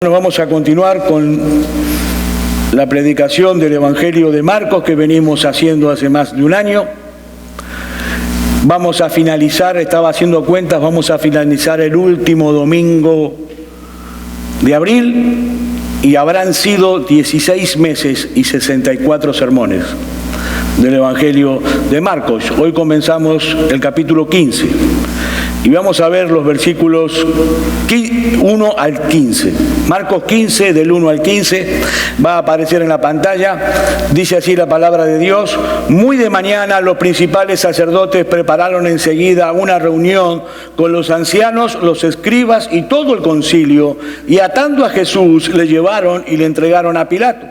Vamos a continuar con la predicación del Evangelio de Marcos que venimos haciendo hace más de un año. Vamos a finalizar, estaba haciendo cuentas, vamos a finalizar el último domingo de abril y habrán sido 16 meses y 64 sermones del Evangelio de Marcos. Hoy comenzamos el capítulo 15. Y vamos a ver los versículos 1 al 15. Marcos 15, del 1 al 15, va a aparecer en la pantalla. Dice así la palabra de Dios. Muy de mañana los principales sacerdotes prepararon enseguida una reunión con los ancianos, los escribas y todo el concilio, y atando a Jesús le llevaron y le entregaron a Pilato.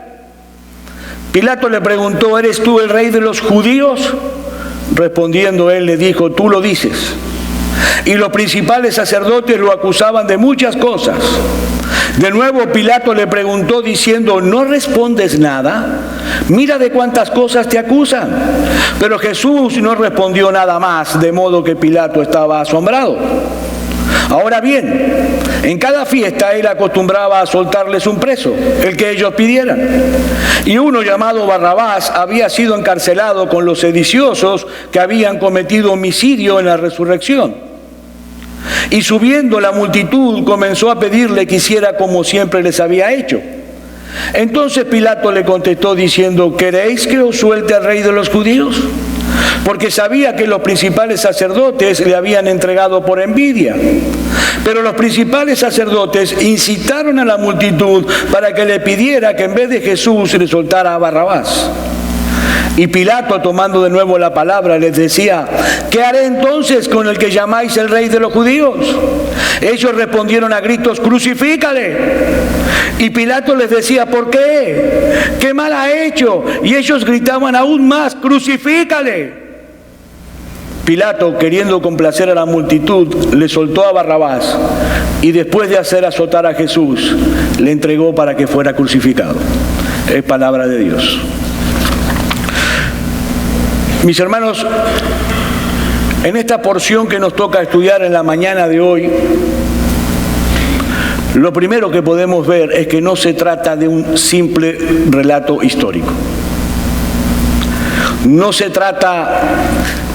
Pilato le preguntó: ¿eres tú el rey de los judíos? Respondiendo él le dijo: tú lo dices. Y los principales sacerdotes lo acusaban de muchas cosas. De nuevo Pilato le preguntó diciendo: ¿no respondes nada? Mira de cuántas cosas te acusan. Pero Jesús no respondió nada más, de modo que Pilato estaba asombrado. Ahora bien, en cada fiesta él acostumbraba a soltarles un preso, el que ellos pidieran. Y uno llamado Barrabás había sido encarcelado con los sediciosos que habían cometido homicidio en la resurrección. Y subiendo la multitud comenzó a pedirle que hiciera como siempre les había hecho. Entonces Pilato le contestó diciendo: ¿queréis que os suelte al rey de los judíos? Porque sabía que los principales sacerdotes le habían entregado por envidia. Pero los principales sacerdotes incitaron a la multitud para que le pidiera que en vez de Jesús le soltara a Barrabás. Y Pilato, tomando de nuevo la palabra, les decía: ¿qué haré entonces con el que llamáis el rey de los judíos? Ellos respondieron a gritos: ¡crucifícale! Y Pilato les decía: ¿por qué? ¿Qué mal ha hecho? Y ellos gritaban aún más: ¡crucifícale! Pilato, queriendo complacer a la multitud, le soltó a Barrabás y después de hacer azotar a Jesús, le entregó para que fuera crucificado. Es palabra de Dios. Mis hermanos, en esta porción que nos toca estudiar en la mañana de hoy, lo primero que podemos ver es que no se trata de un simple relato histórico. No se trata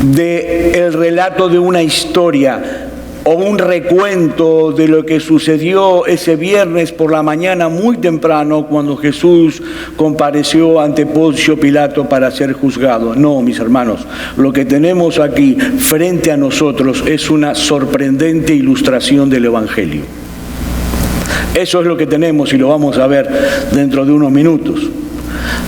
del relato de una historia o un recuento de lo que sucedió ese viernes por la mañana muy temprano cuando Jesús compareció ante Poncio Pilato para ser juzgado. No, mis hermanos, lo que tenemos aquí frente a nosotros es una sorprendente ilustración del Evangelio. Eso es lo que tenemos y lo vamos a ver dentro de unos minutos.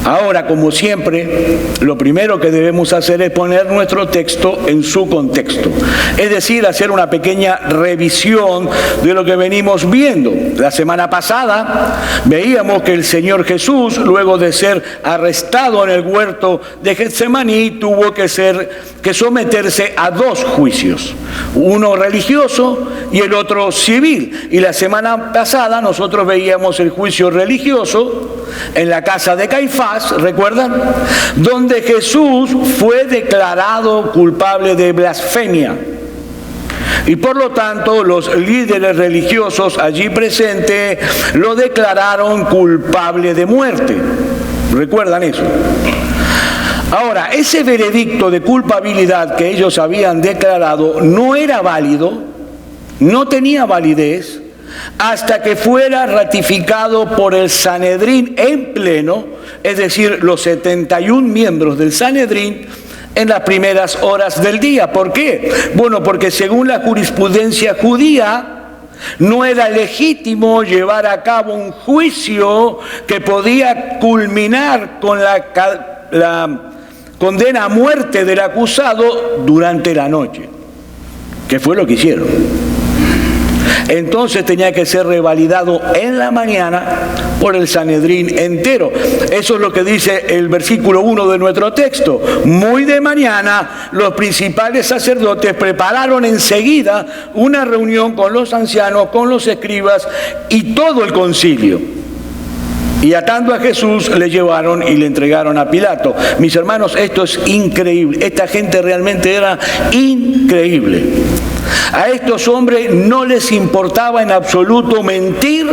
Ahora, como siempre, lo primero que debemos hacer es poner nuestro texto en su contexto. Es decir, hacer una pequeña revisión de lo que venimos viendo. La semana pasada veíamos que el Señor Jesús, luego de ser arrestado en el huerto de Getsemaní, tuvo que someterse a dos juicios. Uno religioso y el otro civil. Y la semana pasada nosotros veíamos el juicio religioso en la casa de Caifás, ¿recuerdan? Donde Jesús fue declarado culpable de blasfemia. Y por lo tanto los líderes religiosos allí presentes lo declararon culpable de muerte. ¿Recuerdan eso? Ahora, ese veredicto de culpabilidad que ellos habían declarado no era válido, no tenía validez, hasta que fuera ratificado por el Sanedrín en pleno, es decir, los 71 miembros del Sanedrín, en las primeras horas del día. ¿Por qué? Bueno, porque según la jurisprudencia judía, no era legítimo llevar a cabo un juicio que podía culminar con la condena a muerte del acusado durante la noche, que fue lo que hicieron. Entonces tenía que ser revalidado en la mañana por el Sanedrín entero. Eso es lo que dice el versículo 1 de nuestro texto. Muy de mañana los principales sacerdotes prepararon enseguida una reunión con los ancianos, con los escribas y todo el concilio. Y atando a Jesús le llevaron y le entregaron a Pilato. Mis hermanos, esto es increíble. Esta gente realmente era increíble. A estos hombres no les importaba en absoluto mentir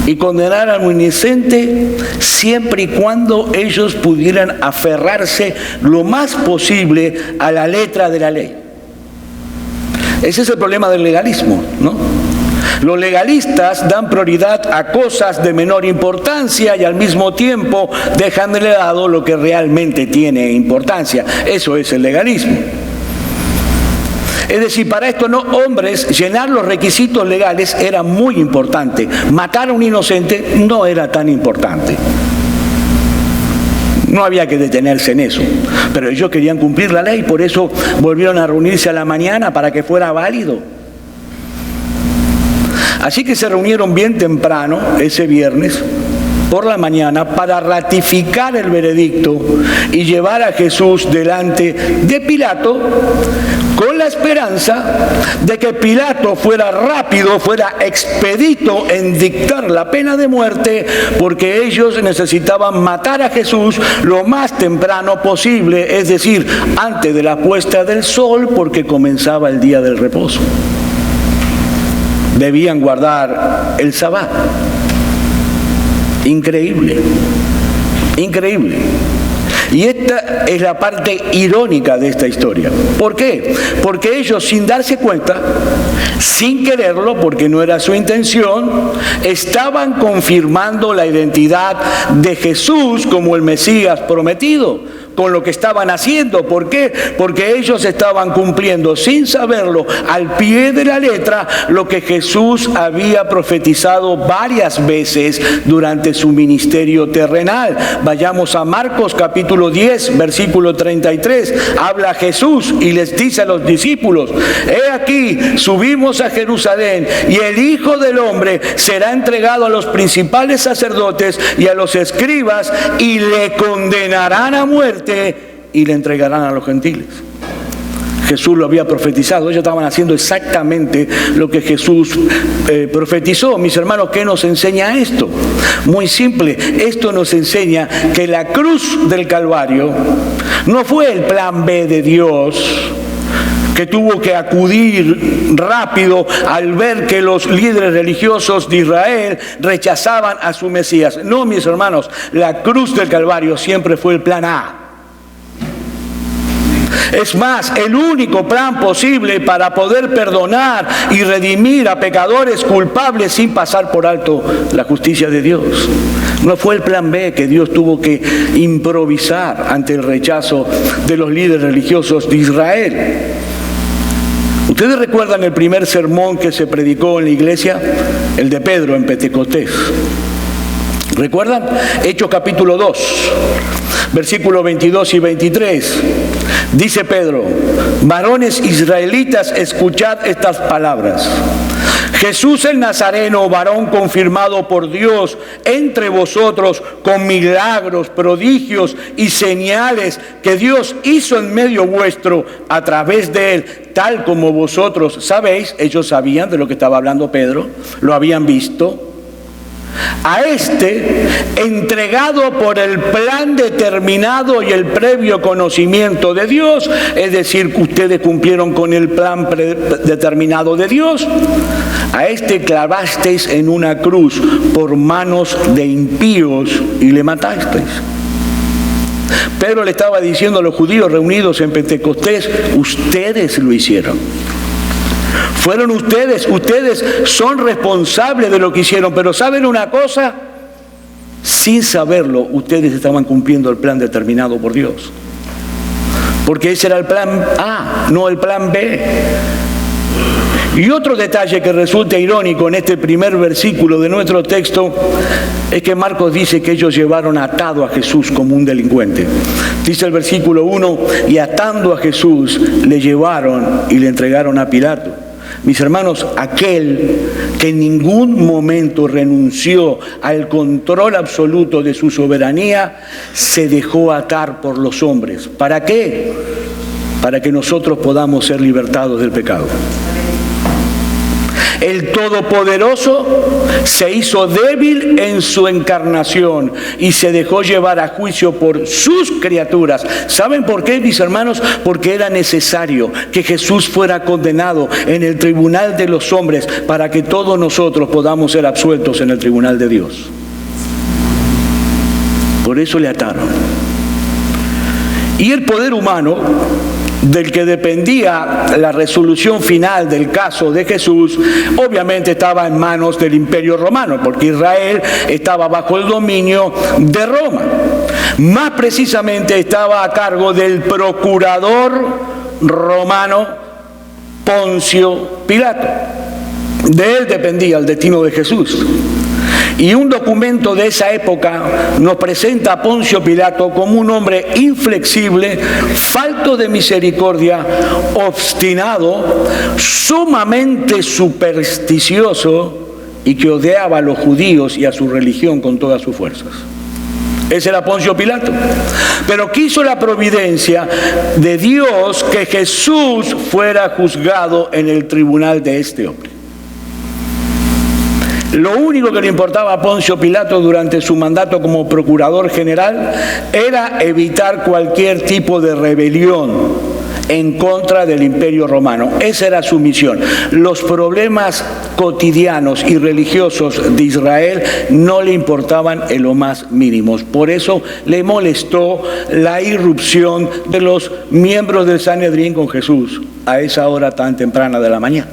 y condenar al inocente siempre y cuando ellos pudieran aferrarse lo más posible a la letra de la ley. Ese es el problema del legalismo, ¿no? Los legalistas dan prioridad a cosas de menor importancia y al mismo tiempo dejan de lado lo que realmente tiene importancia. Eso es el legalismo. Es decir, para estos hombres, llenar los requisitos legales era muy importante. Matar a un inocente no era tan importante. No había que detenerse en eso. Pero ellos querían cumplir la ley, por eso volvieron a reunirse a la mañana para que fuera válido. Así que se reunieron bien temprano ese viernes por la mañana para ratificar el veredicto y llevar a Jesús delante de Pilato con la esperanza de que Pilato fuera rápido, fuera expedito en dictar la pena de muerte, porque ellos necesitaban matar a Jesús lo más temprano posible, es decir, antes de la puesta del sol, porque comenzaba el día del reposo. Debían guardar el sabbat. Increíble, increíble. Y esta es la parte irónica de esta historia. ¿Por qué? Porque ellos, sin darse cuenta, sin quererlo, porque no era su intención, estaban confirmando la identidad de Jesús como el Mesías prometido, con lo que estaban haciendo. ¿Por qué? Porque ellos estaban cumpliendo, sin saberlo, al pie de la letra, lo que Jesús había profetizado varias veces durante su ministerio terrenal. Vayamos a Marcos capítulo 10, versículo 33. Habla Jesús y les dice a los discípulos: he aquí, subimos a Jerusalén, y el Hijo del Hombre será entregado a los principales sacerdotes y a los escribas, y le condenarán a muerte y le entregarán a los gentiles. Jesús lo había profetizado. Ellos estaban haciendo exactamente lo que Jesús profetizó. Mis hermanos, ¿qué nos enseña esto? Muy simple. Esto nos enseña que la cruz del Calvario no fue el plan B de Dios, que tuvo que acudir rápido al ver que los líderes religiosos de Israel rechazaban a su Mesías. No, mis hermanos, la cruz del Calvario siempre fue el plan A. Es más, el único plan posible para poder perdonar y redimir a pecadores culpables sin pasar por alto la justicia de Dios. No fue el plan B que Dios tuvo que improvisar ante el rechazo de los líderes religiosos de Israel. ¿Ustedes recuerdan el primer sermón que se predicó en la iglesia? El de Pedro en Pentecostés. ¿Recuerdan? Hechos capítulo 2, versículos 22 y 23. Dice Pedro: varones israelitas, escuchad estas palabras. Jesús el Nazareno, varón confirmado por Dios entre vosotros con milagros, prodigios y señales que Dios hizo en medio vuestro a través de él, tal como vosotros sabéis. Ellos sabían de lo que estaba hablando Pedro, lo habían visto. A este, entregado por el plan determinado y el previo conocimiento de Dios, es decir, que ustedes cumplieron con el plan determinado de Dios, a este clavasteis en una cruz por manos de impíos y le matasteis. Pedro le estaba diciendo a los judíos reunidos en Pentecostés: ustedes lo hicieron. Fueron ustedes son responsables de lo que hicieron, pero ¿saben una cosa? Sin saberlo, ustedes estaban cumpliendo el plan determinado por Dios. Porque ese era el plan A, no el plan B. Y otro detalle que resulta irónico en este primer versículo de nuestro texto es que Marcos dice que ellos llevaron atado a Jesús como un delincuente. Dice el versículo 1: y atando a Jesús le llevaron y le entregaron a Pilato. Mis hermanos, aquel que en ningún momento renunció al control absoluto de su soberanía, se dejó atar por los hombres. ¿Para qué? Para que nosotros podamos ser libertados del pecado. El Todopoderoso se hizo débil en su encarnación y se dejó llevar a juicio por sus criaturas. ¿Saben por qué, mis hermanos? Porque era necesario que Jesús fuera condenado en el tribunal de los hombres para que todos nosotros podamos ser absueltos en el tribunal de Dios. Por eso le ataron. Y el poder humano, del que dependía la resolución final del caso de Jesús, obviamente estaba en manos del Imperio Romano, porque Israel estaba bajo el dominio de Roma. Más precisamente estaba a cargo del procurador romano Poncio Pilato. De él dependía el destino de Jesús. Y un documento de esa época nos presenta a Poncio Pilato como un hombre inflexible, falto de misericordia, obstinado, sumamente supersticioso y que odiaba a los judíos y a su religión con todas sus fuerzas. Ese era Poncio Pilato. Pero quiso la providencia de Dios que Jesús fuera juzgado en el tribunal de este hombre. Lo único que le importaba a Poncio Pilato durante su mandato como procurador general era evitar cualquier tipo de rebelión en contra del Imperio Romano. Esa era su misión. Los problemas cotidianos y religiosos de Israel no le importaban en lo más mínimo. Por eso le molestó la irrupción de los miembros del Sanedrín con Jesús a esa hora tan temprana de la mañana.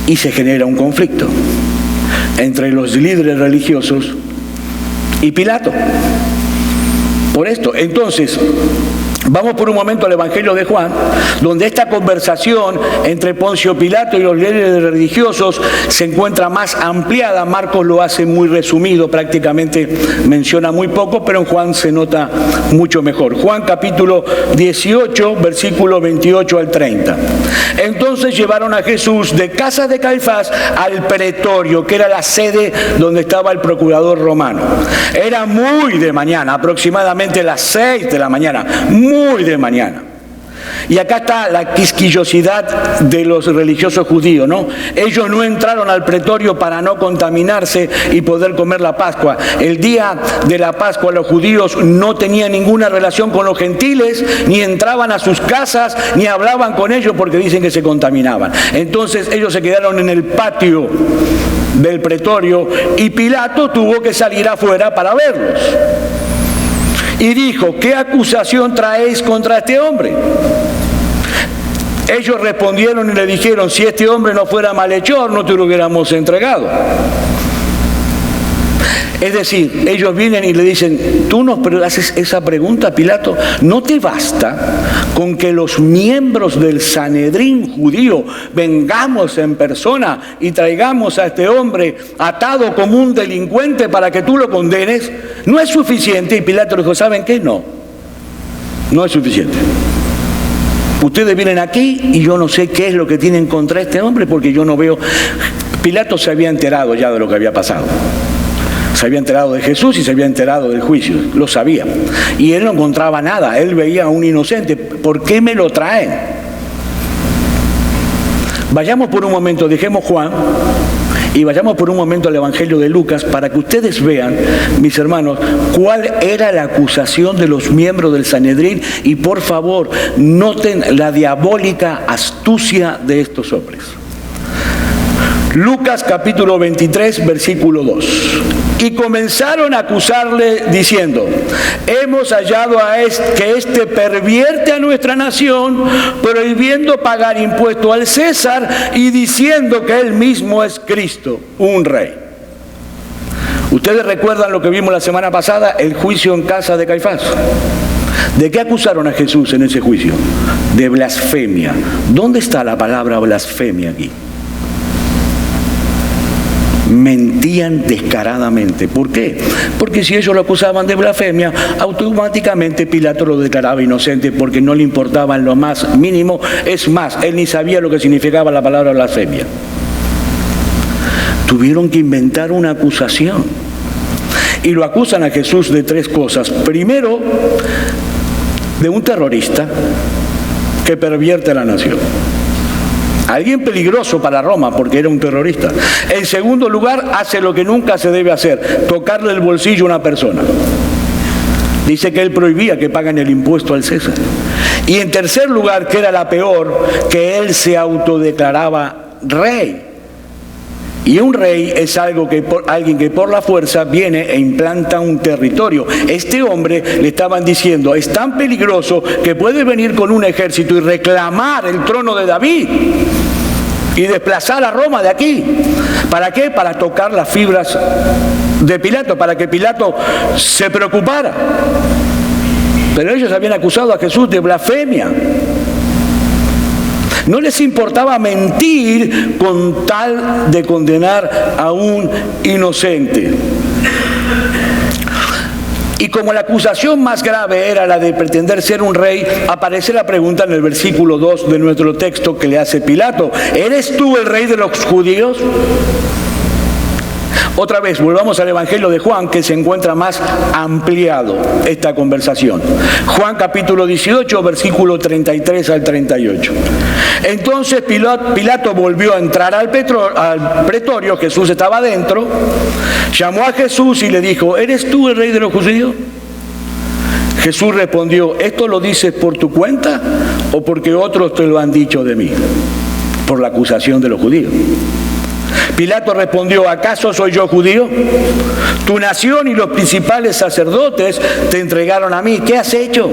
Y se genera un conflicto entre los líderes religiosos y Pilato. Por esto, entonces, vamos por un momento al Evangelio de Juan, donde esta conversación entre Poncio Pilato y los líderes religiosos se encuentra más ampliada. Marcos lo hace muy resumido, prácticamente menciona muy poco, pero en Juan se nota mucho mejor. Juan capítulo 18, versículo 28 al 30. Entonces llevaron a Jesús de casa de Caifás al pretorio, que era la sede donde estaba el procurador romano. Era muy de mañana, aproximadamente las 6 de la mañana, muy de mañana. Y acá está la quisquillosidad de los religiosos judíos, ¿no? Ellos no entraron al pretorio para no contaminarse y poder comer la Pascua. El día de la Pascua los judíos no tenían ninguna relación con los gentiles, ni entraban a sus casas, ni hablaban con ellos porque dicen que se contaminaban. Entonces ellos se quedaron en el patio del pretorio y Pilato tuvo que salir afuera para verlos. Y dijo: ¿qué acusación traéis contra este hombre? Ellos respondieron y le dijeron: si este hombre no fuera malhechor, no te lo hubiéramos entregado. Es decir, ellos vienen y le dicen: tú nos haces esa pregunta, Pilato, ¿no te basta con que los miembros del Sanedrín judío vengamos en persona y traigamos a este hombre atado como un delincuente para que tú lo condenes? ¿No es suficiente? Y Pilato le dijo: ¿saben qué? No es suficiente. Ustedes vienen aquí y yo no sé qué es lo que tienen contra este hombre, porque yo no veo. Pilato se había enterado ya de lo que había pasado. Se había enterado de Jesús y se había enterado del juicio, lo sabía. Y él no encontraba nada, él veía a un inocente. ¿Por qué me lo traen? Vayamos por un momento, dejemos Juan y vayamos por un momento al Evangelio de Lucas para que ustedes vean, mis hermanos, cuál era la acusación de los miembros del Sanedrín. Y por favor, noten la diabólica astucia de estos hombres. Lucas capítulo 23, versículo 2. Y comenzaron a acusarle diciendo: hemos hallado que éste pervierte a nuestra nación, prohibiendo pagar impuesto al César y diciendo que él mismo es Cristo, un rey. Ustedes recuerdan lo que vimos la semana pasada, el juicio en casa de Caifás. ¿De qué acusaron a Jesús en ese juicio? De blasfemia. ¿Dónde está la palabra blasfemia aquí? Mentían descaradamente. ¿Por qué? Porque si ellos lo acusaban de blasfemia, automáticamente Pilato lo declaraba inocente porque no le importaba en lo más mínimo. Es más, él ni sabía lo que significaba la palabra blasfemia. Tuvieron que inventar una acusación. Y lo acusan a Jesús de 3 cosas. Primero, de un terrorista que pervierte la nación. Alguien peligroso para Roma porque era un terrorista. En segundo lugar, hace lo que nunca se debe hacer, tocarle el bolsillo a una persona. Dice que él prohibía que paguen el impuesto al César. Y en tercer lugar, que era la peor, que él se autodeclaraba rey. Y un rey es alguien que por la fuerza viene e implanta un territorio. Este hombre, le estaban diciendo, es tan peligroso que puede venir con un ejército y reclamar el trono de David y desplazar a Roma de aquí. ¿Para qué? Para tocar las fibras de Pilato, para que Pilato se preocupara. Pero ellos habían acusado a Jesús de blasfemia. No les importaba mentir con tal de condenar a un inocente. Y como la acusación más grave era la de pretender ser un rey, aparece la pregunta en el versículo 2 de nuestro texto que le hace Pilato: ¿eres tú el rey de los judíos? Otra vez, volvamos al Evangelio de Juan, que se encuentra más ampliado esta conversación. Juan capítulo 18, versículo 33 al 38. Entonces Pilato volvió a entrar al pretorio, Jesús estaba adentro, llamó a Jesús y le dijo: ¿eres tú el rey de los judíos? Jesús respondió: ¿esto lo dices por tu cuenta o porque otros te lo han dicho de mí? Por la acusación de los judíos. Pilato respondió: ¿acaso soy yo judío? Tu nación y los principales sacerdotes te entregaron a mí. ¿Qué has hecho?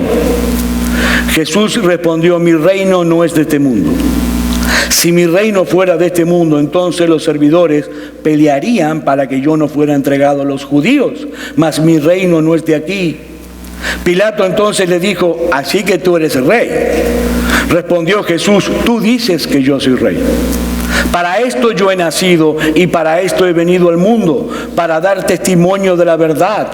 Jesús respondió: mi reino no es de este mundo. Si mi reino fuera de este mundo, entonces los servidores pelearían para que yo no fuera entregado a los judíos. Mas mi reino no es de aquí. Pilato entonces le dijo: ¿así que tú eres el rey? Respondió Jesús: tú dices que yo soy rey. Para esto yo he nacido y para esto he venido al mundo, para dar testimonio de la verdad.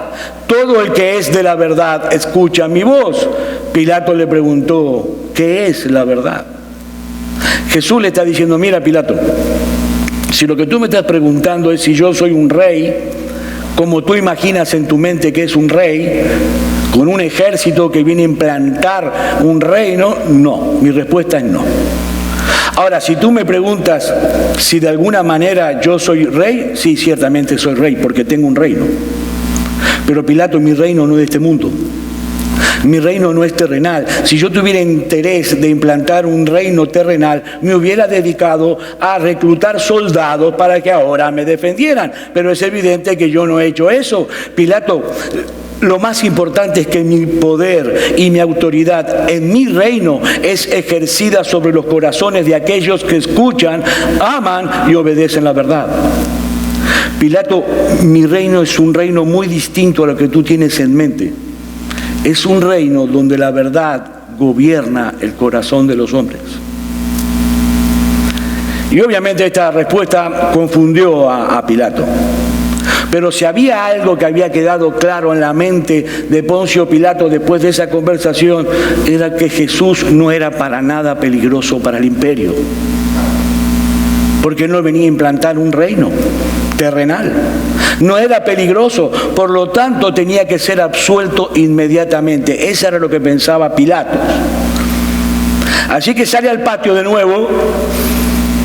Todo el que es de la verdad escucha mi voz. Pilato le preguntó: ¿qué es la verdad? Jesús le está diciendo: mira, Pilato, si lo que tú me estás preguntando es si yo soy un rey, como tú imaginas en tu mente que es un rey, con un ejército que viene a implantar un reino, no, mi respuesta es no. Ahora, si tú me preguntas si de alguna manera yo soy rey, sí, ciertamente soy rey, porque tengo un reino. Pero Pilato, mi reino no es de este mundo. Mi reino no es terrenal. Si yo tuviera interés de implantar un reino terrenal, me hubiera dedicado a reclutar soldados para que ahora me defendieran. Pero es evidente que yo no he hecho eso. Pilato, lo más importante es que mi poder y mi autoridad en mi reino es ejercida sobre los corazones de aquellos que escuchan, aman y obedecen la verdad. Pilato, mi reino es un reino muy distinto a lo que tú tienes en mente. Es un reino donde la verdad gobierna el corazón de los hombres. Y obviamente esta respuesta confundió a Pilato. Pero si había algo que había quedado claro en la mente de Poncio Pilato después de esa conversación, era que Jesús no era para nada peligroso para el imperio. Porque no venía a implantar un reino terrenal. No era peligroso, por lo tanto tenía que ser absuelto inmediatamente. Eso era lo que pensaba Pilato. Así que sale al patio de nuevo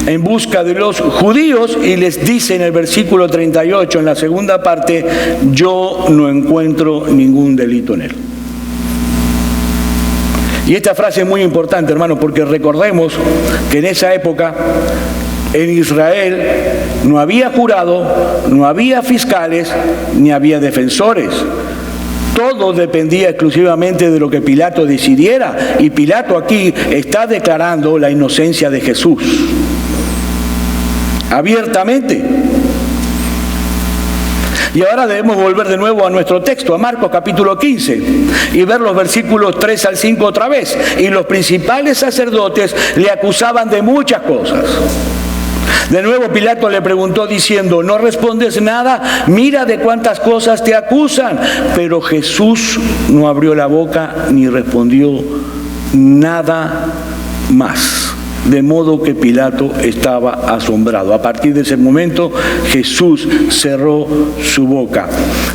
en busca de los judíos y les dice en el versículo 38, en la segunda parte: yo no encuentro ningún delito en él. Y esta frase es muy importante, hermano, porque recordemos que en esa época en Israel no había jurado, no había fiscales, ni había defensores. Todo dependía exclusivamente de lo que Pilato decidiera, y Pilato aquí está declarando la inocencia de Jesús abiertamente. Y ahora debemos volver de nuevo a nuestro texto, a Marcos capítulo 15, y ver los versículos 3 al 5 otra vez. Y los principales sacerdotes le acusaban de muchas cosas. De nuevo Pilato le preguntó diciendo: ¿no respondes nada? Mira de cuántas cosas te acusan. Pero Jesús no abrió la boca ni respondió nada más. De modo que Pilato estaba asombrado. A partir de ese momento, Jesús cerró su boca.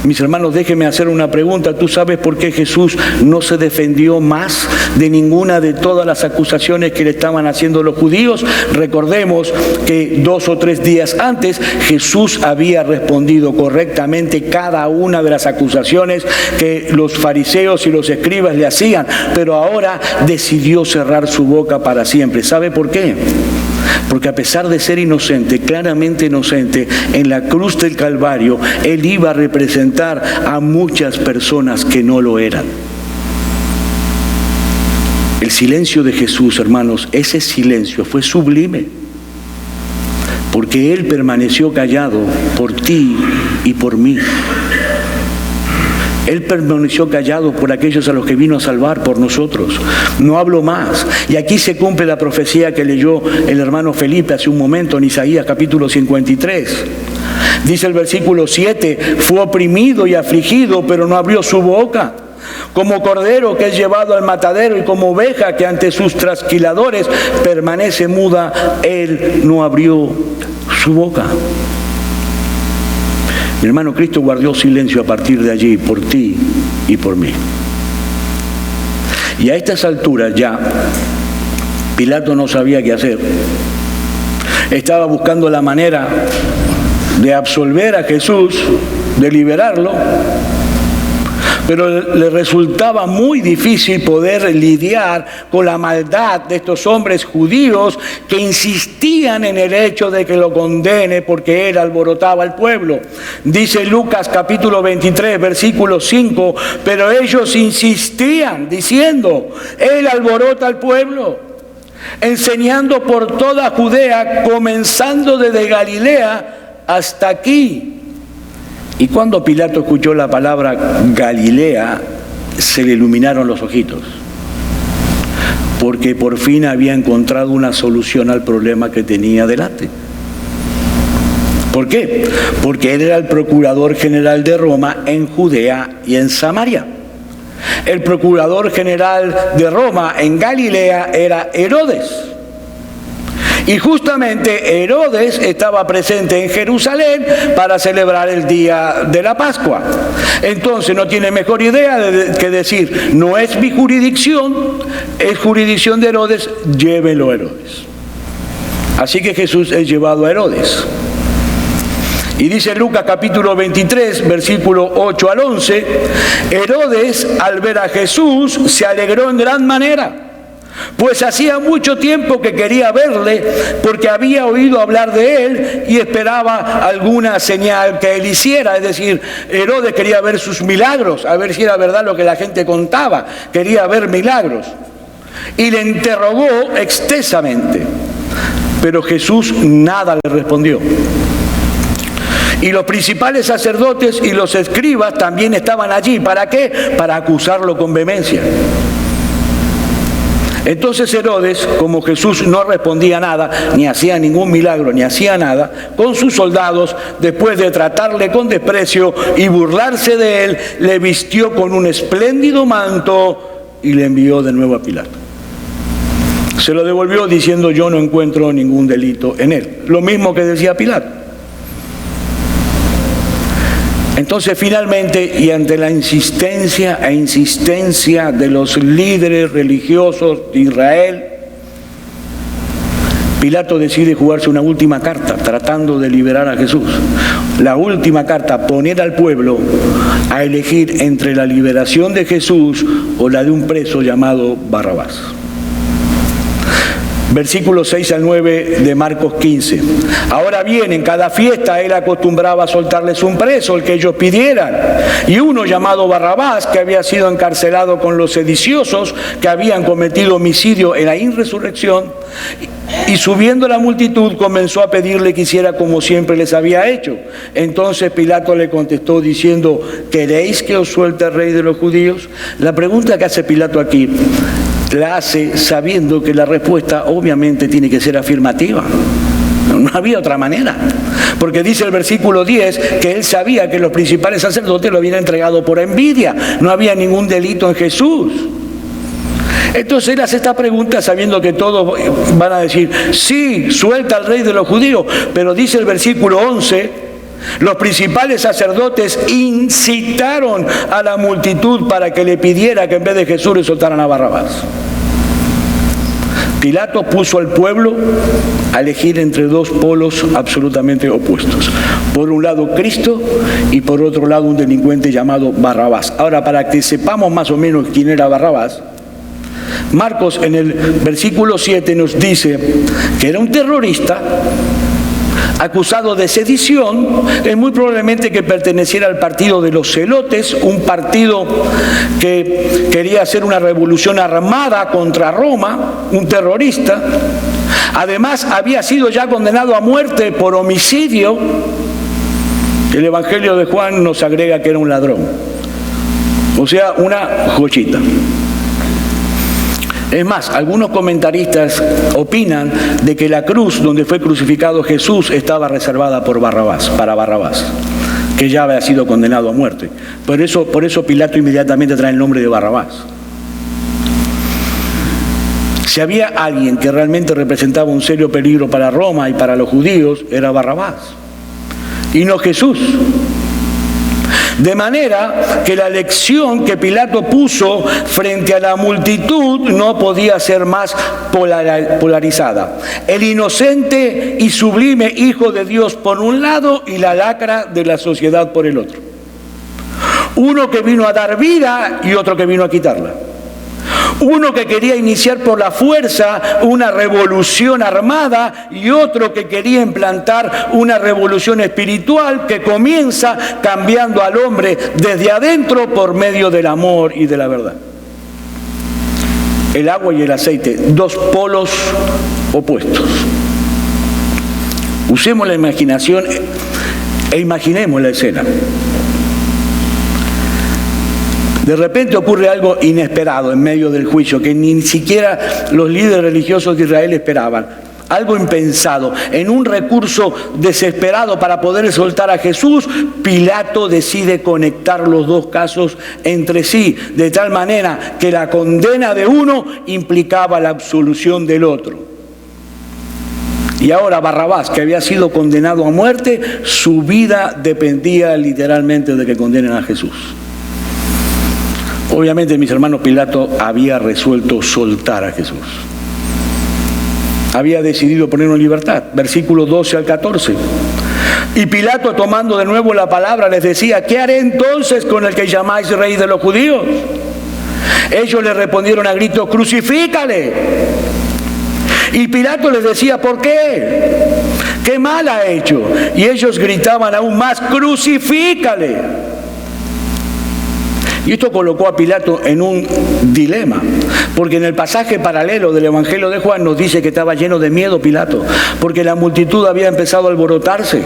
Mis hermanos, déjenme hacer una pregunta. ¿Tú sabes por qué Jesús no se defendió más de ninguna de todas las acusaciones que le estaban haciendo los judíos? Recordemos que 2 o 3 días antes, Jesús había respondido correctamente cada una de las acusaciones que los fariseos y los escribas le hacían, pero ahora decidió cerrar su boca para siempre. ¿Sabe por qué? Porque a pesar de ser inocente, claramente inocente, en la cruz del Calvario, Él iba a representar a muchas personas que no lo eran. El silencio de Jesús, hermanos, ese silencio fue sublime, porque Él permaneció callado por ti y por mí. Él permaneció callado por aquellos a los que vino a salvar, por nosotros. No hablo más. Y aquí se cumple la profecía que leyó el hermano Felipe hace un momento en Isaías capítulo 53. Dice el versículo 7, fue oprimido y afligido, pero no abrió su boca. Como cordero que es llevado al matadero y como oveja que ante sus trasquiladores permanece muda, Él no abrió su boca. Mi hermano, Cristo guardó silencio a partir de allí por ti y por mí. Y a estas alturas ya, Pilato no sabía qué hacer. Estaba buscando la manera de absolver a Jesús, de liberarlo, pero le resultaba muy difícil poder lidiar con la maldad de estos hombres judíos que insistían en el hecho de que lo condene porque él alborotaba al pueblo. Dice Lucas capítulo 23, versículo 5, pero ellos insistían diciendo, él alborota al pueblo, enseñando por toda Judea, comenzando desde Galilea hasta aquí. Y cuando Pilato escuchó la palabra Galilea, se le iluminaron los ojitos, porque por fin había encontrado una solución al problema que tenía delante. ¿Por qué? Porque él era el procurador general de Roma en Judea y en Samaria. El procurador general de Roma en Galilea era Herodes. Y justamente Herodes estaba presente en Jerusalén para celebrar el día de la Pascua. Entonces no tiene mejor idea que decir, no es mi jurisdicción, es jurisdicción de Herodes, llévelo a Herodes. Así que Jesús es llevado a Herodes. Y dice Lucas capítulo 23, versículo 8 al 11, Herodes al ver a Jesús se alegró en gran manera, pues hacía mucho tiempo que quería verle, porque había oído hablar de él y esperaba alguna señal que él hiciera. Es decir, Herodes quería ver sus milagros, a ver si era verdad lo que la gente contaba, quería ver milagros. Y le interrogó extensamente, pero Jesús nada le respondió. Y los principales sacerdotes y los escribas también estaban allí. ¿Para qué? Para acusarlo con vehemencia. Entonces Herodes, como Jesús no respondía nada, ni hacía ningún milagro, ni hacía nada, con sus soldados, después de tratarle con desprecio y burlarse de él, le vistió con un espléndido manto y le envió de nuevo a Pilato. Se lo devolvió diciendo, yo no encuentro ningún delito en él. Lo mismo que decía Pilato. Entonces finalmente, y ante la insistencia de los líderes religiosos de Israel, Pilato decide jugarse una última carta, tratando de liberar a Jesús. La última carta, poner al pueblo a elegir entre la liberación de Jesús o la de un preso llamado Barrabás. Versículos 6 al 9 de Marcos 15. Ahora bien, en cada fiesta él acostumbraba a soltarles un preso, el que ellos pidieran. Y uno llamado Barrabás, que había sido encarcelado con los sediciosos, que habían cometido homicidio en la insurrección. Y subiendo la multitud comenzó a pedirle que hiciera como siempre les había hecho. Entonces Pilato le contestó diciendo, ¿queréis que os suelte el rey de los judíos? La pregunta que hace Pilato aquí la hace sabiendo que la respuesta obviamente tiene que ser afirmativa. No había otra manera. Porque dice el versículo 10 que él sabía que los principales sacerdotes lo habían entregado por envidia. No había ningún delito en Jesús. Entonces él hace esta pregunta sabiendo que todos van a decir, sí, suelta al rey de los judíos, pero dice el versículo 11, los principales sacerdotes incitaron a la multitud para que le pidiera que en vez de Jesús le soltaran a Barrabás. Pilato puso al pueblo a elegir entre dos polos absolutamente opuestos. Por un lado Cristo y por otro lado un delincuente llamado Barrabás. Ahora, para que sepamos más o menos quién era Barrabás, Marcos en el versículo 7 nos dice que era un terrorista acusado de sedición, muy probablemente que perteneciera al partido de los Zelotes, un partido que quería hacer una revolución armada contra Roma, un terrorista. Además, había sido ya condenado a muerte por homicidio. El Evangelio de Juan nos agrega que era un ladrón, o sea, una joyita. Es más, algunos comentaristas opinan de que la cruz donde fue crucificado Jesús estaba reservada para Barrabás, que ya había sido condenado a muerte. Por eso Pilato inmediatamente trae el nombre de Barrabás. Si había alguien que realmente representaba un serio peligro para Roma y para los judíos, era Barrabás, y no Jesús. De manera que la elección que Pilato puso frente a la multitud no podía ser más polarizada. El inocente y sublime Hijo de Dios por un lado y la lacra de la sociedad por el otro. Uno que vino a dar vida y otro que vino a quitarla. Uno que quería iniciar por la fuerza una revolución armada y otro que quería implantar una revolución espiritual que comienza cambiando al hombre desde adentro por medio del amor y de la verdad. El agua y el aceite, dos polos opuestos. Usemos la imaginación e imaginemos la escena. De repente ocurre algo inesperado en medio del juicio, que ni siquiera los líderes religiosos de Israel esperaban. Algo impensado. En un recurso desesperado para poder soltar a Jesús, Pilato decide conectar los dos casos entre sí, de tal manera que la condena de uno implicaba la absolución del otro. Y ahora Barrabás, que había sido condenado a muerte, su vida dependía literalmente de que condenen a Jesús. Obviamente, mis hermanos, Pilato había resuelto soltar a Jesús. Había decidido ponerlo en libertad. Versículos 12 al 14. Y Pilato, tomando de nuevo la palabra, les decía, ¿qué haré entonces con el que llamáis rey de los judíos? Ellos le respondieron a gritos, crucifícale. Y Pilato les decía, ¿por qué? ¿Qué mal ha hecho? Y ellos gritaban aún más, crucifícale. Y esto colocó a Pilato en un dilema, porque en el pasaje paralelo del Evangelio de Juan nos dice que estaba lleno de miedo Pilato, porque la multitud había empezado a alborotarse.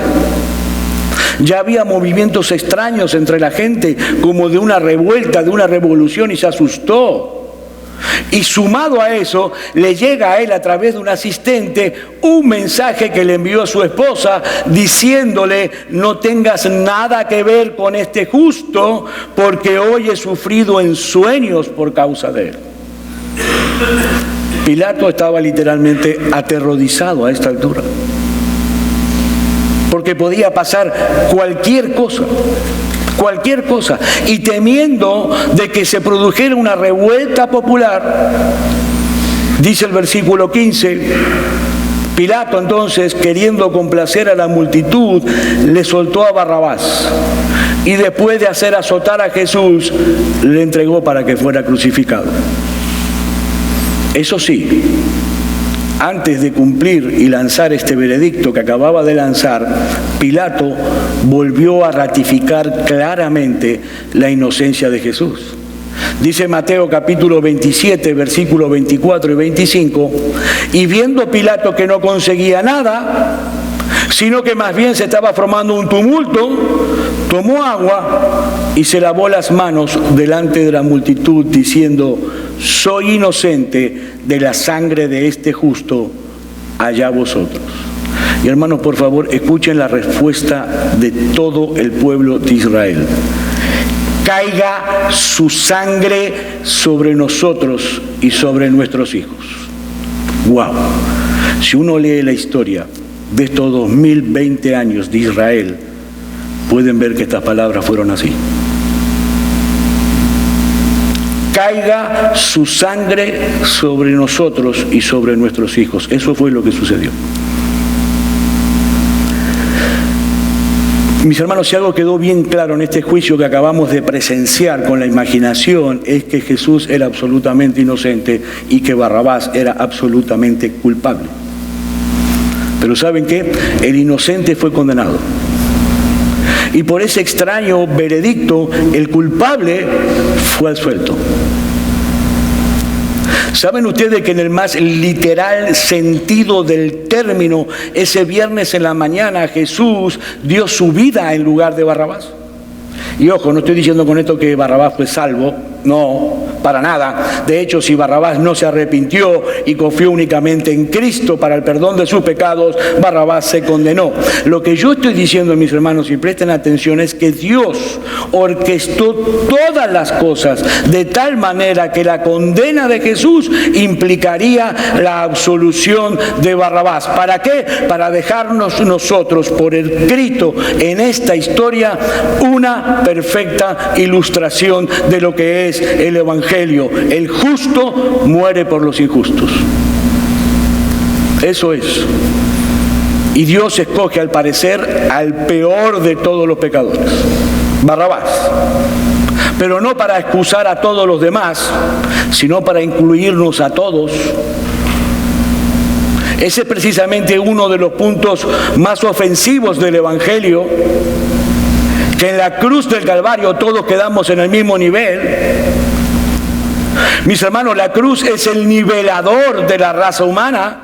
Ya había movimientos extraños entre la gente, como de una revuelta, de una revolución, y se asustó. Y sumado a eso, le llega a él a través de un asistente un mensaje que le envió a su esposa diciéndole, no tengas nada que ver con este justo, porque hoy he sufrido en sueños por causa de él. Pilato estaba literalmente aterrorizado a esta altura, porque podía pasar cualquier cosa, y temiendo de que se produjera una revuelta popular, dice el versículo 15, Pilato entonces, queriendo complacer a la multitud, le soltó a Barrabás, y después de hacer azotar a Jesús, le entregó para que fuera crucificado. Eso sí, antes de cumplir y lanzar este veredicto que acababa de lanzar, Pilato volvió a ratificar claramente la inocencia de Jesús. Dice Mateo capítulo 27, versículos 24 y 25, y viendo Pilato que no conseguía nada, sino que más bien se estaba formando un tumulto, tomó agua y se lavó las manos delante de la multitud, diciendo, soy inocente de la sangre de este justo, allá vosotros. Y hermanos, por favor, escuchen la respuesta de todo el pueblo de Israel. caiga su sangre sobre nosotros y sobre nuestros hijos. ¡Wow! Si uno lee la historia de estos 2020 años de Israel, pueden ver que estas palabras fueron así. Caiga su sangre sobre nosotros y sobre nuestros hijos. Eso fue lo que sucedió. Mis hermanos, si algo quedó bien claro en este juicio que acabamos de presenciar con la imaginación, es que Jesús era absolutamente inocente y que Barrabás era absolutamente culpable. Pero ¿saben qué? El inocente fue condenado. Y por ese extraño veredicto, el culpable fue absuelto. ¿Saben ustedes que en el más literal sentido del término, ese viernes en la mañana Jesús dio su vida en lugar de Barrabás? Y ojo, no estoy diciendo con esto que Barrabás fue salvo, no, para nada. De hecho, si Barrabás no se arrepintió y confió únicamente en Cristo para el perdón de sus pecados, Barrabás se condenó. Lo que yo estoy diciendo, mis hermanos, y presten atención, es que Dios orquestó todas las cosas de tal manera que la condena de Jesús implicaría la absolución de Barrabás. ¿Para qué? Para dejarnos nosotros, por escrito en esta historia, una perfecta ilustración de lo que es el Evangelio. El justo muere por los injustos. Eso es. Y Dios escoge, al parecer, al peor de todos los pecadores, Barrabás. Pero no para excusar a todos los demás, sino para incluirnos a todos. Ese es precisamente uno de los puntos más ofensivos del Evangelio, que en la cruz del Calvario todos quedamos en el mismo nivel. Mis hermanos, la cruz es el nivelador de la raza humana.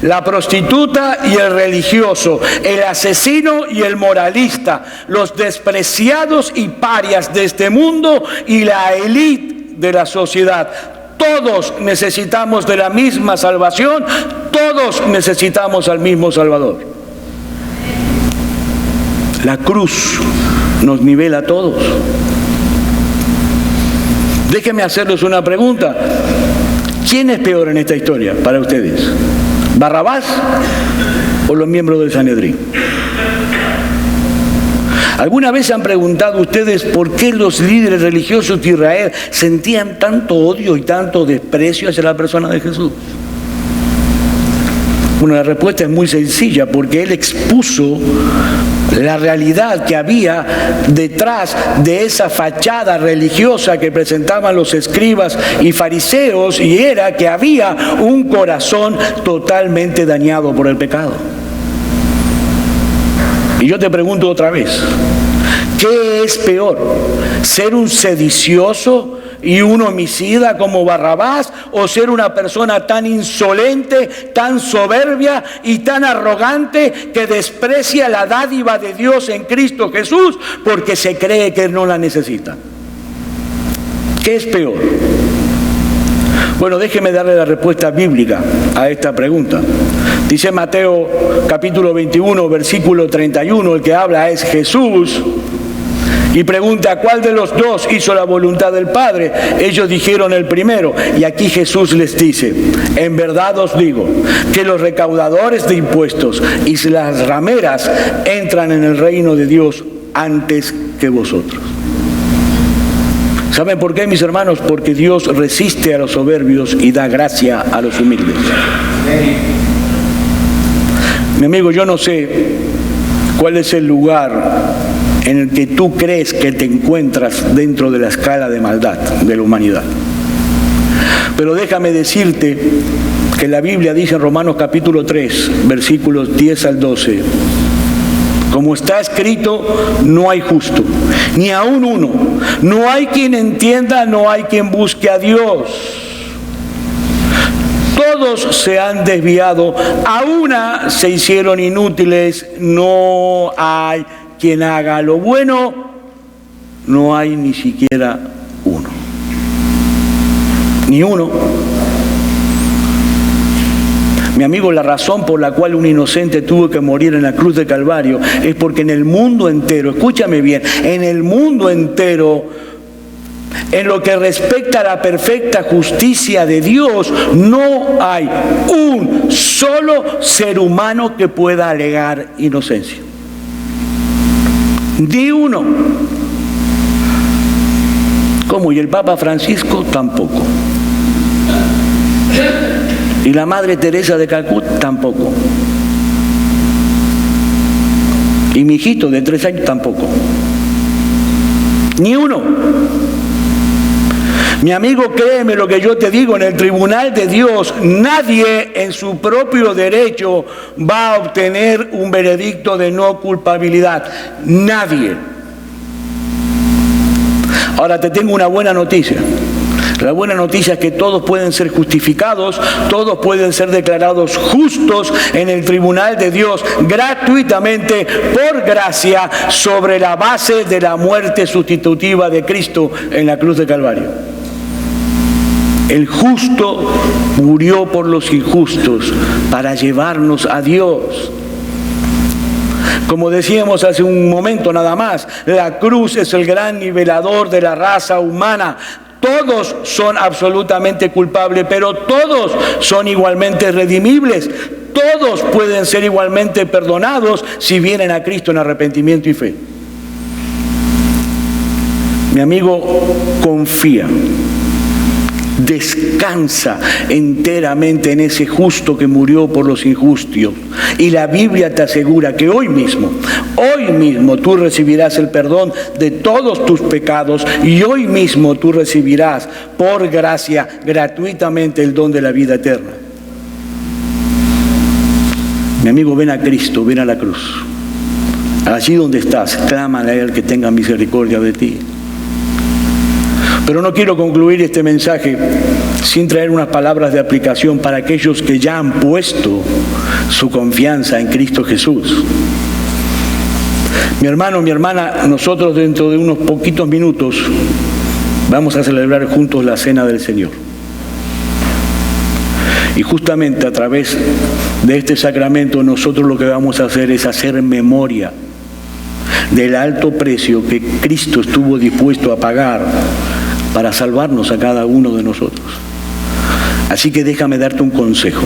La prostituta y el religioso, el asesino y el moralista, los despreciados y parias de este mundo y la élite de la sociedad. Todos necesitamos de la misma salvación, todos necesitamos al mismo Salvador. La cruz nos nivela a todos. Déjenme hacerles una pregunta. ¿Quién es peor en esta historia para ustedes? ¿Barrabás o los miembros del Sanedrín? ¿Alguna vez han preguntado ustedes por qué los líderes religiosos de Israel sentían tanto odio y tanto desprecio hacia la persona de Jesús? Bueno, la respuesta es muy sencilla, porque él expuso la realidad que había detrás de esa fachada religiosa que presentaban los escribas y fariseos, y era que había un corazón totalmente dañado por el pecado. Y yo te pregunto otra vez, ¿qué es peor? ¿Ser un sedicioso y un homicida como Barrabás, o ser una persona tan insolente, tan soberbia y tan arrogante que desprecia la dádiva de Dios en Cristo Jesús porque se cree que no la necesita? ¿Qué es peor? Bueno, déjeme darle la respuesta bíblica a esta pregunta. Dice Mateo capítulo 21, versículo 31, el que habla es Jesús, y pregunta: ¿cuál de los dos hizo la voluntad del Padre? Ellos dijeron: el primero. Y aquí Jesús les dice: en verdad os digo que los recaudadores de impuestos y las rameras entran en el reino de Dios antes que vosotros. ¿Saben por qué, mis hermanos? Porque Dios resiste a los soberbios y da gracia a los humildes. Mi amigo, yo no sé cuál es el lugar en el que tú crees que te encuentras dentro de la escala de maldad de la humanidad. Pero déjame decirte que la Biblia dice en Romanos capítulo 3, versículos 10 al 12, como está escrito, no hay justo, ni aun uno. No hay quien entienda, no hay quien busque a Dios. Todos se han desviado, a una se hicieron inútiles, no hay quien haga lo bueno, no hay ni siquiera uno. Ni uno. Mi amigo, la razón por la cual un inocente tuvo que morir en la cruz de Calvario es porque en el mundo entero, escúchame bien, en el mundo entero, en lo que respecta a la perfecta justicia de Dios, no hay un solo ser humano que pueda alegar inocencia. Ni uno. ¿Cómo? Y el Papa Francisco tampoco. Y la Madre Teresa de Calcuta tampoco. Y mi hijito de 3 años tampoco. Ni uno. Mi amigo, créeme lo que yo te digo, en el tribunal de Dios nadie en su propio derecho va a obtener un veredicto de no culpabilidad. Nadie. Ahora te tengo una buena noticia. La buena noticia es que todos pueden ser justificados, todos pueden ser declarados justos en el tribunal de Dios gratuitamente, por gracia, sobre la base de la muerte sustitutiva de Cristo en la cruz de Calvario. El justo murió por los injustos para llevarnos a Dios. Como decíamos hace un momento nada más, la cruz es el gran nivelador de la raza humana. Todos son absolutamente culpables, pero todos son igualmente redimibles. Todos pueden ser igualmente perdonados si vienen a Cristo en arrepentimiento y fe. Mi amigo, confía. Descansa enteramente en ese justo que murió por los injustos. Y la Biblia te asegura que hoy mismo tú recibirás el perdón de todos tus pecados y hoy mismo tú recibirás por gracia gratuitamente el don de la vida eterna. Mi amigo, ven a Cristo, ven a la cruz. Allí donde estás, clámale a Él que tenga misericordia de ti. Pero no quiero concluir este mensaje sin traer unas palabras de aplicación para aquellos que ya han puesto su confianza en Cristo Jesús. Mi hermano, mi hermana, nosotros dentro de unos poquitos minutos vamos a celebrar juntos la Cena del Señor. Y justamente a través de este sacramento nosotros lo que vamos a hacer es hacer memoria del alto precio que Cristo estuvo dispuesto a pagar para salvarnos a cada uno de nosotros. Así que déjame darte un consejo.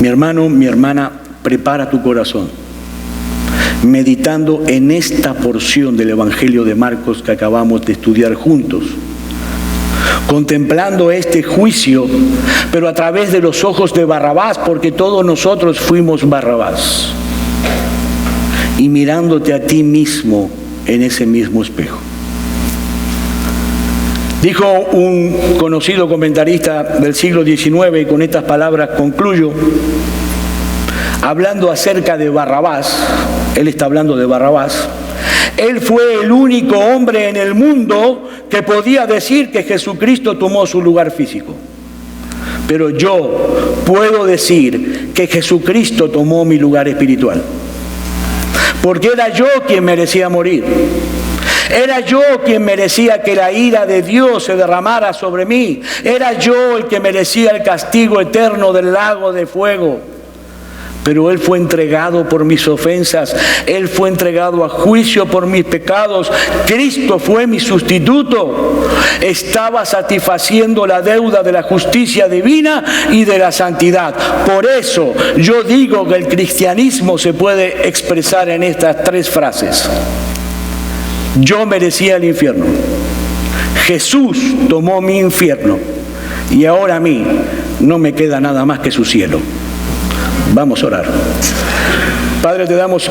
Mi hermano, mi hermana, prepara tu corazón, meditando en esta porción del Evangelio de Marcos que acabamos de estudiar juntos, contemplando este juicio, pero a través de los ojos de Barrabás, porque todos nosotros fuimos Barrabás, y mirándote a ti mismo en ese mismo espejo. Dijo un conocido comentarista del siglo XIX, y con estas palabras concluyo, hablando acerca de Barrabás, él está hablando de Barrabás, él fue el único hombre en el mundo que podía decir que Jesucristo tomó su lugar físico. Pero yo puedo decir que Jesucristo tomó mi lugar espiritual. Porque era yo quien merecía morir. Era yo quien merecía que la ira de Dios se derramara sobre mí. Era yo el que merecía el castigo eterno del lago de fuego. Pero Él fue entregado por mis ofensas. Él fue entregado a juicio por mis pecados. Cristo fue mi sustituto. Estaba satisfaciendo la deuda de la justicia divina y de la santidad. Por eso yo digo que el cristianismo se puede expresar en estas 3 frases. Yo merecía el infierno. Jesús tomó mi infierno. Y ahora a mí no me queda nada más que su cielo. Vamos a orar. Padre, te damos